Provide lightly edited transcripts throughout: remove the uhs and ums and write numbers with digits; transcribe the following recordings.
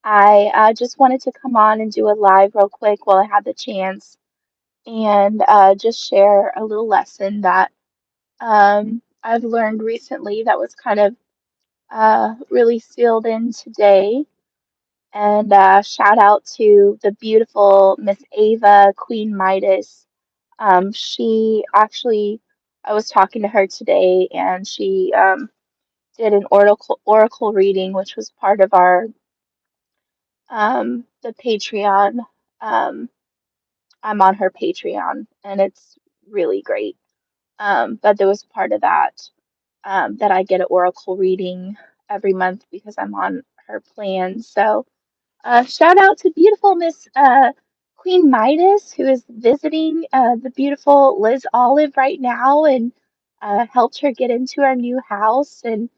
I just wanted to come on and do a live real quick while I had the chance and just share a little lesson that I've learned recently that was kind of really sealed in today. And shout out to the beautiful Miss Ava Queen Midas. She actually, I was talking to her today, and she did an oracle reading, which was part of our the Patreon. Um, I'm on her Patreon, and it's really great. But there was part of that that I get an oracle reading every month because I'm on her plan. So shout out to beautiful Miss Queen Midas, who is visiting the beautiful Liz Olive right now and helped her get into our new house. And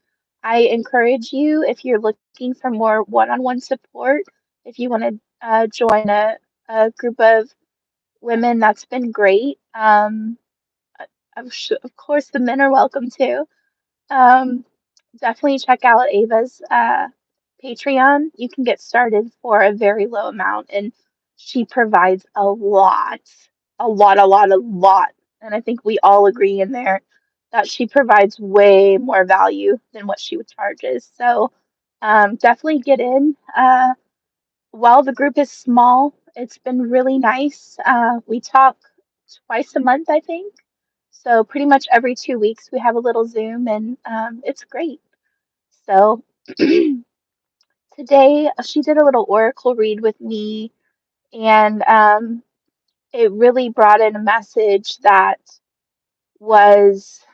I encourage you, if you're looking for more one-on-one support, if you want to join a group of women, that's been great. Of course, the men are welcome too. Um, Definitely check out Ava's Patreon. You can get started for a very low amount, and she provides a lot. And I think we all agree in there that she provides way more value than what she charges. So definitely get in. While the group is small, it's been really nice. We talk twice a month, I think. So pretty much every 2 weeks we have a little Zoom, and it's great. So today she did a little oracle read with me, and it really brought in a message that was,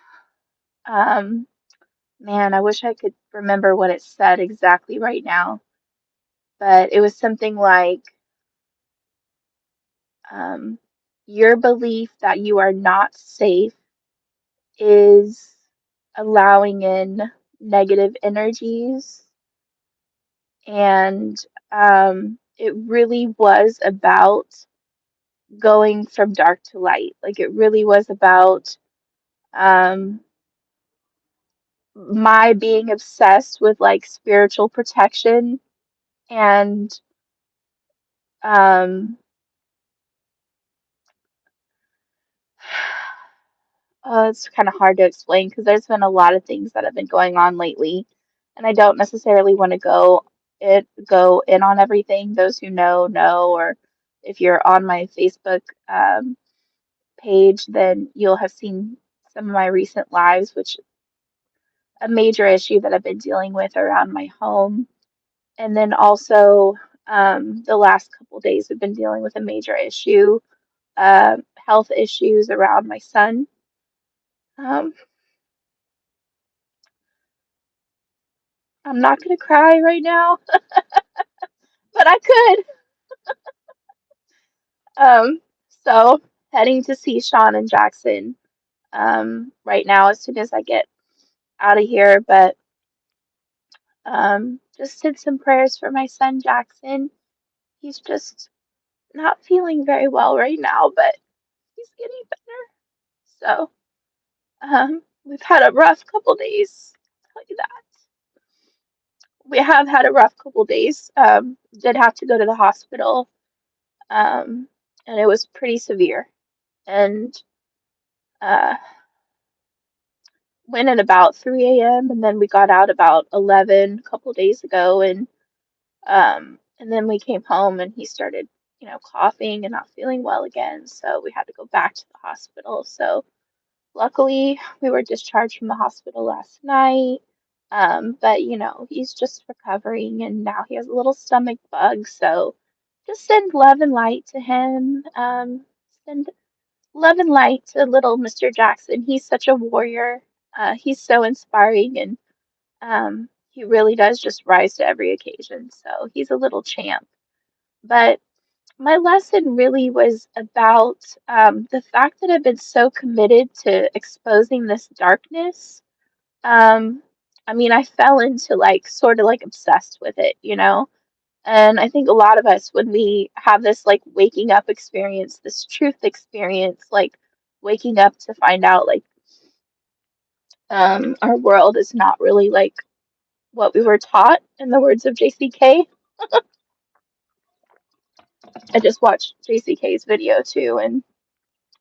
um, man, I wish I could remember what it said exactly right now, but it was something like, um, your belief that you are not safe is allowing in negative energies. And it really was about going from dark to light. Like it really was about um, my being obsessed with like spiritual protection and um, it's kind of hard to explain because there's been a lot of things that have been going on lately, and I don't necessarily want to go in on everything. Those who know, or if you're on my Facebook page, then you'll have seen some of my recent lives, which a major issue that I've been dealing with around my home. And then also, the last couple days, I've been dealing with a major issue, health issues around my son. Um, I'm not going to cry right now, but I could. Um, so, heading to see Sean and Jackson right now as soon as I get out of here. But just did some prayers for my son, Jackson. He's just not feeling very well right now, but he's getting better. So, we've had a rough couple days. I'll tell you that. We have had a rough couple days. Did have to go to the hospital, and it was pretty severe. And uh, went at about 3 a.m. and then we got out about 11 a couple days ago, and then we came home and he started, coughing and not feeling well again. So we had to go back to the hospital. So luckily, we were discharged from the hospital last night. But he's just recovering and now he has a little stomach bug. So just send love and light to him. Send love and light to little Mr. Jackson. He's such a warrior. He's so inspiring and he really does just rise to every occasion. So he's a little champ. But my lesson really was about the fact that I've been so committed to exposing this darkness. um, I mean, I fell into like sort of like obsessed with it. And I think a lot of us, when we have this like waking up experience, this truth experience, like waking up to find out like our world is not really like what we were taught, in the words of JCK. I just watched JCK's video too, and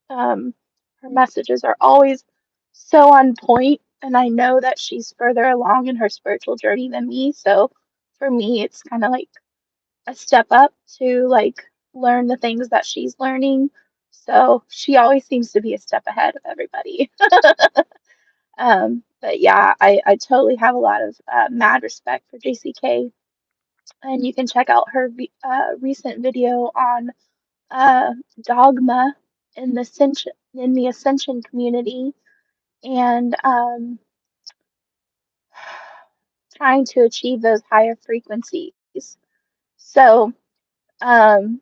um, her messages are always so on point, and I know that she's further along in her spiritual journey than me. So for me, it's kind of like a step up to like learn the things that she's learning. So she always seems to be a step ahead of everybody. But yeah, I totally have a lot of mad respect for JCK, and you can check out her recent video on dogma in the Ascension community, and trying to achieve those higher frequencies. So, um,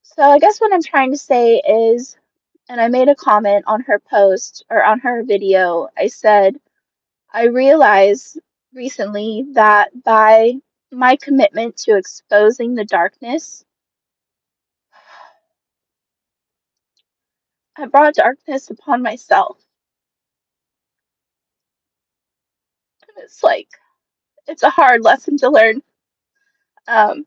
so I guess what I'm trying to say is, and I made a comment on her post or on her video. I said, I realized recently that by my commitment to exposing the darkness, I brought darkness upon myself. And it's like, it's a hard lesson to learn. Um,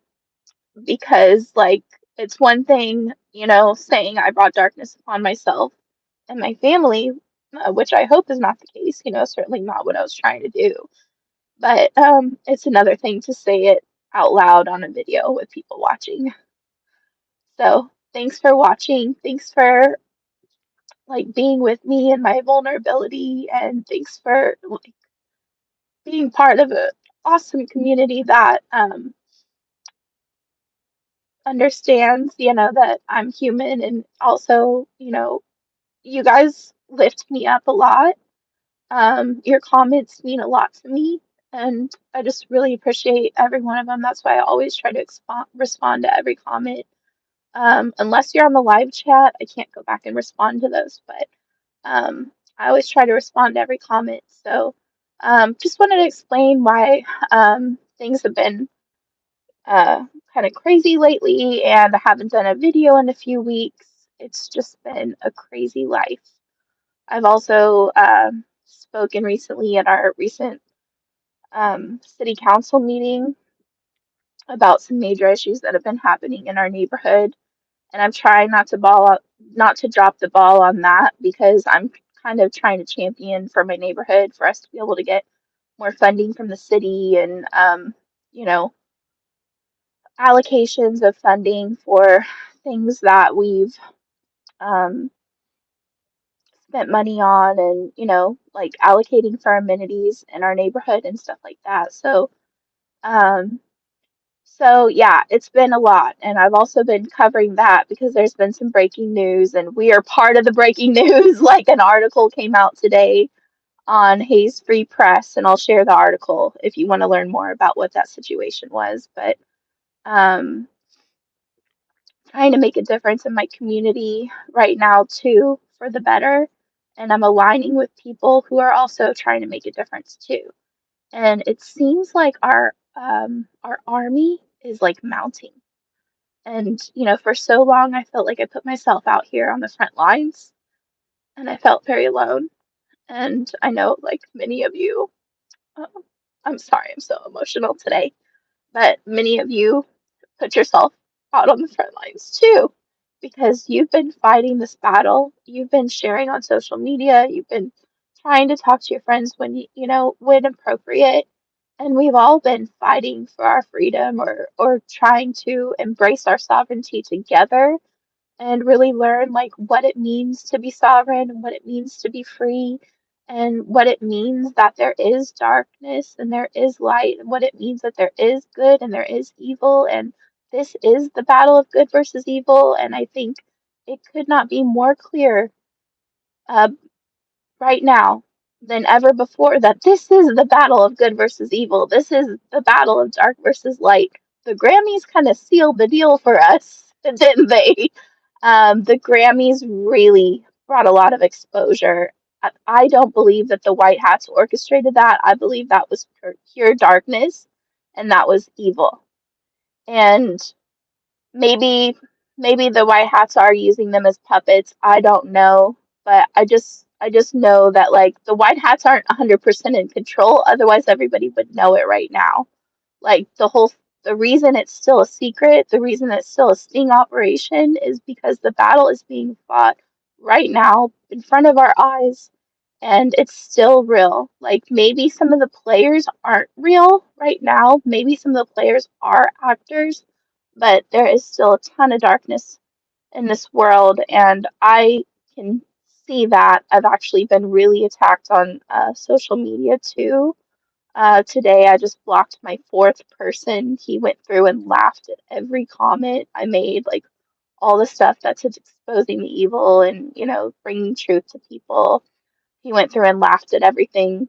because like it's one thing, saying I brought darkness upon myself and my family, which I hope is not the case, certainly not what I was trying to do. But it's another thing to say it out loud on a video with people watching. So thanks for watching. Thanks for like being with me and my vulnerability, and thanks for like being part of an awesome community that understands, that I'm human, and also, you guys lift me up a lot. Your comments mean a lot to me, and I just really appreciate every one of them. That's why I always try to respond to every comment. Unless you're on the live chat, I can't go back and respond to those, but I always try to respond to every comment. So just wanted to explain why things have been uh, kind of crazy lately, and I haven't done a video in a few weeks. It's just been a crazy life. I've also spoken recently at our recent city council meeting about some major issues that have been happening in our neighborhood, and I'm trying not to drop the ball on that, because I'm kind of trying to champion for my neighborhood for us to be able to get more funding from the city, and you know, allocations of funding for things that we've um, spent money on, and like allocating for amenities in our neighborhood and stuff like that. Um, so yeah, it's been a lot, and I've also been covering that because there's been some breaking news, and we are part of the breaking news. Like an article came out today on Hayes Free Press, and I'll share the article if you want to learn more about what that situation was. But um, trying to make a difference in my community right now too, for the better. And I'm aligning with people who are also trying to make a difference too. And it seems like our army is like mounting. And for so long I felt like I put myself out here on the front lines, and I felt very alone. And I know like many of you, um, I'm sorry, I'm so emotional today, but many of you put yourself out on the front lines too, because you've been fighting this battle. You've been sharing on social media. You've been trying to talk to your friends when when appropriate. And we've all been fighting for our freedom, or trying to embrace our sovereignty together, and really learn like what it means to be sovereign, and what it means to be free, and what it means that there is darkness and there is light, and what it means that there is good and there is evil, and this is the battle of good versus evil. And I think it could not be more clear uh, right now than ever before that this is the battle of good versus evil. This is the battle of dark versus light. The Grammys kind of sealed the deal for us, didn't they? The Grammys really brought a lot of exposure. I don't believe that the White Hats orchestrated that. I believe that was pure darkness, and that was evil. And maybe maybe the White Hats are using them as puppets. I don't know, but I just know that like the White Hats aren't 100% in control. Otherwise, everybody would know it right now. Like the reason it's still a secret, the reason it's still a sting operation is because the battle is being fought right now in front of our eyes and it's still real. Like maybe some of the players aren't real right now, maybe some of the players are actors, but there is still a ton of darkness in this world, and I can see that. I've actually been really attacked on social media too. Today, I just blocked my fourth person. He went through and laughed at every comment I made, like all the stuff that's exposing the evil and, bringing truth to people. He went through and laughed at everything.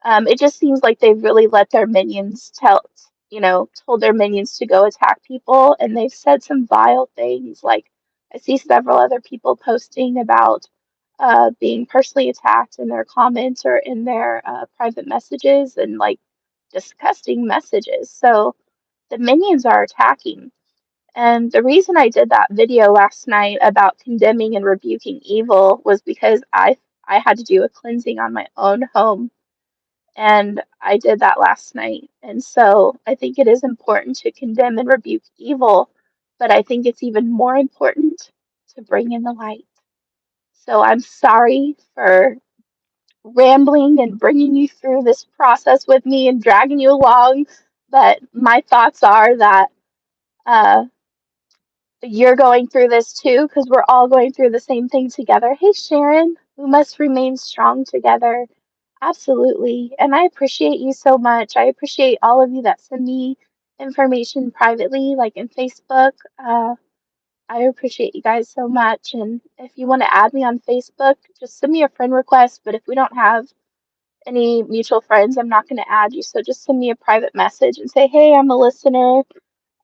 It just seems like they've really let their minions told their minions to go attack people, and they've said some vile things. Like, I see several other people posting about being personally attacked in their comments or in their private messages and like disgusting messages. So the minions are attacking. And the reason I did that video last night about condemning and rebuking evil was because I had to do a cleansing on my own home and I did that last night. And so I think it is important to condemn and rebuke evil, but I think it's even more important to bring in the light. So I'm sorry for rambling and bringing you through this process with me and dragging you along, but my thoughts are that uh, you're going through this too, because we're all going through the same thing together. Hey, Sharon, we must remain strong together. Absolutely. And I appreciate you so much. I appreciate all of you that send me information privately, like in Facebook. I appreciate you guys so much. And if you want to add me on Facebook, just send me a friend request. But if we don't have any mutual friends, I'm not going to add you. So just send me a private message and say, hey, I'm a listener.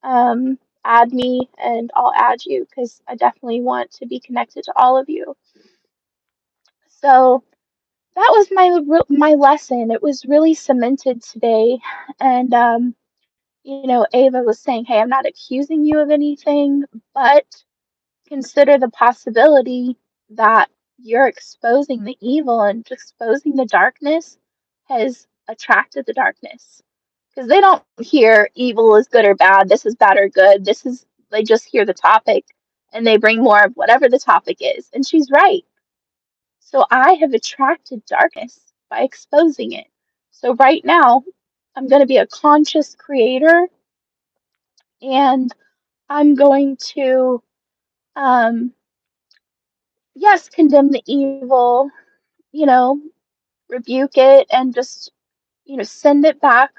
Add me and I'll add you because I definitely want to be connected to all of you. So that was my lesson. It was really cemented today. And Ava was saying, "Hey, I'm not accusing you of anything, but consider the possibility that you're exposing the evil and exposing the darkness has attracted the darkness." Because they don't hear evil is good or bad, this is bad or good. They just hear the topic and they bring more of whatever the topic is. And she's right. So I have attracted darkness by exposing it. So right now, I'm going to be a conscious creator and I'm going to, um, yes, condemn the evil, you know, rebuke it and just, send it back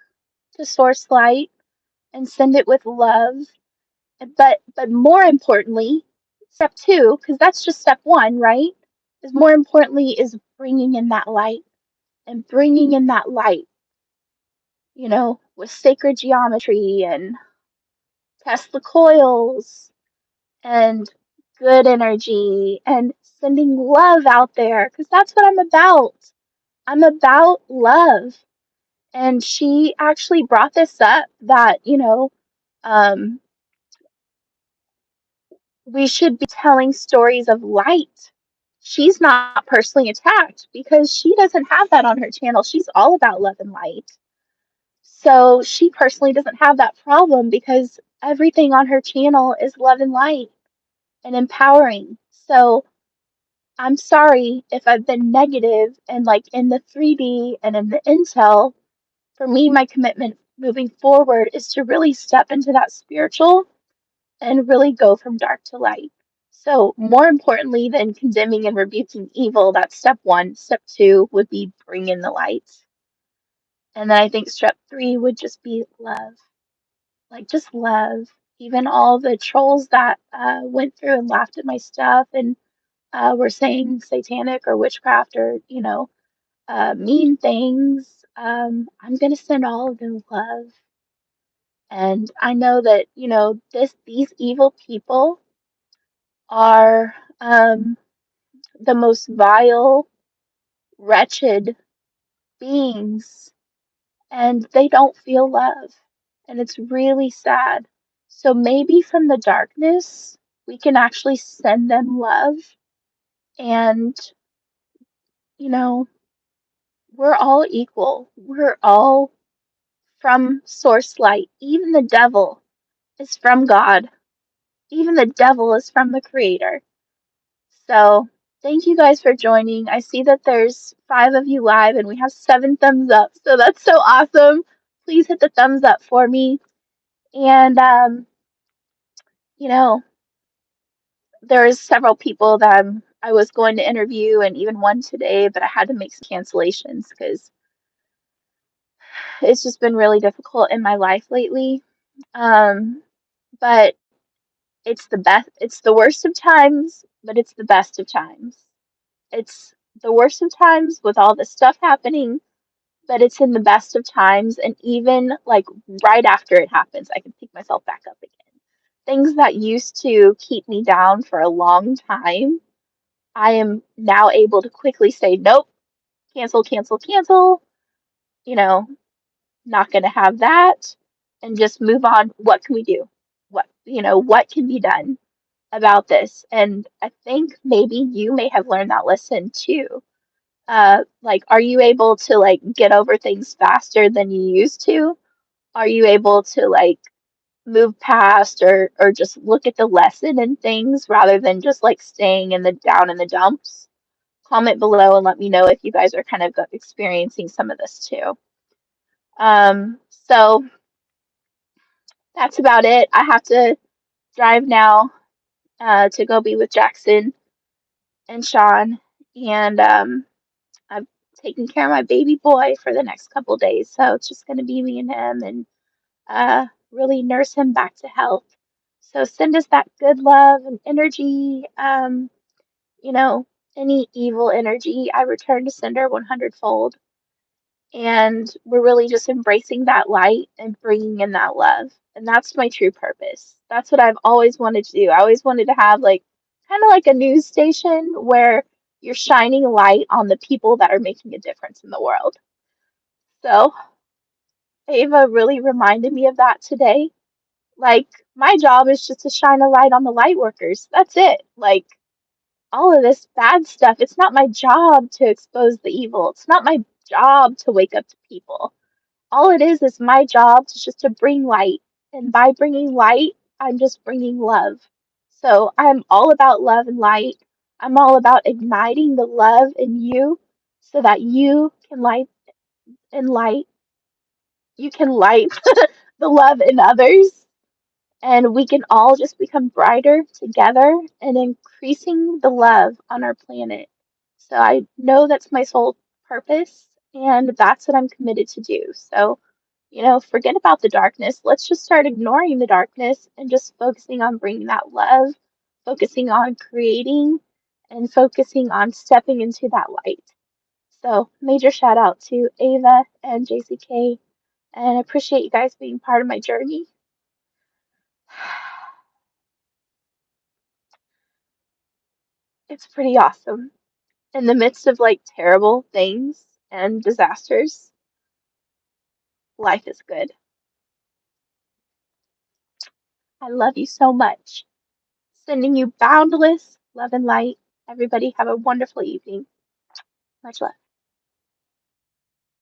to source light and send it with love. But more importantly, step two, because that's just step one, right? Is more importantly is bringing in that light and bringing in that light with sacred geometry and Tesla coils and good energy and sending love out there because that's what I'm about. I'm about love. And she actually brought this up that, um, we should be telling stories of light. She's not personally attacked because she doesn't have that on her channel. She's all about love and light. So she personally doesn't have that problem because everything on her channel is love and light and empowering. So I'm sorry if I've been negative and like in the 3D and in the intel. For me, my commitment moving forward is to really step into that spiritual and really go from dark to light. So, more importantly than condemning and rebuking evil, that's step one. Step two would be bring in the light. And then I think step three would just be love. Like, just love. Even all the trolls that went through and laughed at my stuff and were saying satanic or witchcraft or, mean things, I'm going to send all of them love. And I know that, these evil people are the most vile, wretched beings, and they don't feel love. And it's really sad. So maybe from the darkness, we can actually send them love. And, you know, we're all equal. We're all from source light. Even the devil is from God. Even the devil is from the Creator. So, thank you guys for joining. I see that there's 5 of you live and we have 7 thumbs up. So, that's so awesome. Please hit the thumbs up for me. And, you know, there's several people that I was going to interview and even one today, but I had to make some cancellations because it's just been really difficult in my life lately. Um, but it's the worst of times, but it's the best of times. It's the worst of times with all this stuff happening, but it's in the best of times. And even like right after it happens, I can pick myself back up again. Things that used to keep me down for a long time, I am now able to quickly say, nope, cancel, cancel, cancel. You know, not going to have that and just move on. What can we do? What can be done about this? And I think maybe you may have learned that lesson too. Like, are you able to like get over things faster than you used to? Are you able to like move past or just look at the lesson in things rather than just like staying in the down in the dumps? Comment below and let me know if you guys are kind of experiencing some of this too. So that's about it. I have to drive now to go be with Jackson and Sean, and I'm taking care of my baby boy for the next couple days. So it's just going to be me and him, and really nurse him back to health. So send us that good love and energy. You know, any evil energy, I return to sender 100-fold. And we're really just embracing that light and bringing in that love. And that's my true purpose. That's what I've always wanted to do. I always wanted to have like kind of like a news station where you're shining light on the people that are making a difference in the world. So Ava really reminded me of that today. Like, my job is just to shine a light on the light workers. That's it. Like, all of this bad stuff, it's not my job to expose the evil. It's not my job to wake up to people. All it is my job to just to bring light. And by bringing light, I'm just bringing love. So I'm all about love and light. I'm all about igniting the love in you so that and light, you can light the love in others. And we can all just become brighter together and increasing the love on our planet. So I know that's my sole purpose, and that's what I'm committed to do. So, forget about the darkness. Let's just start ignoring the darkness and just focusing on bringing that love, focusing on creating, and focusing on stepping into that light. So, major shout out to Ava and JCK, and I appreciate you guys being part of my journey. It's pretty awesome. In the midst of like terrible things and disasters, life is good. I love you so much. Sending you boundless love and light. Everybody have a wonderful evening. Much love.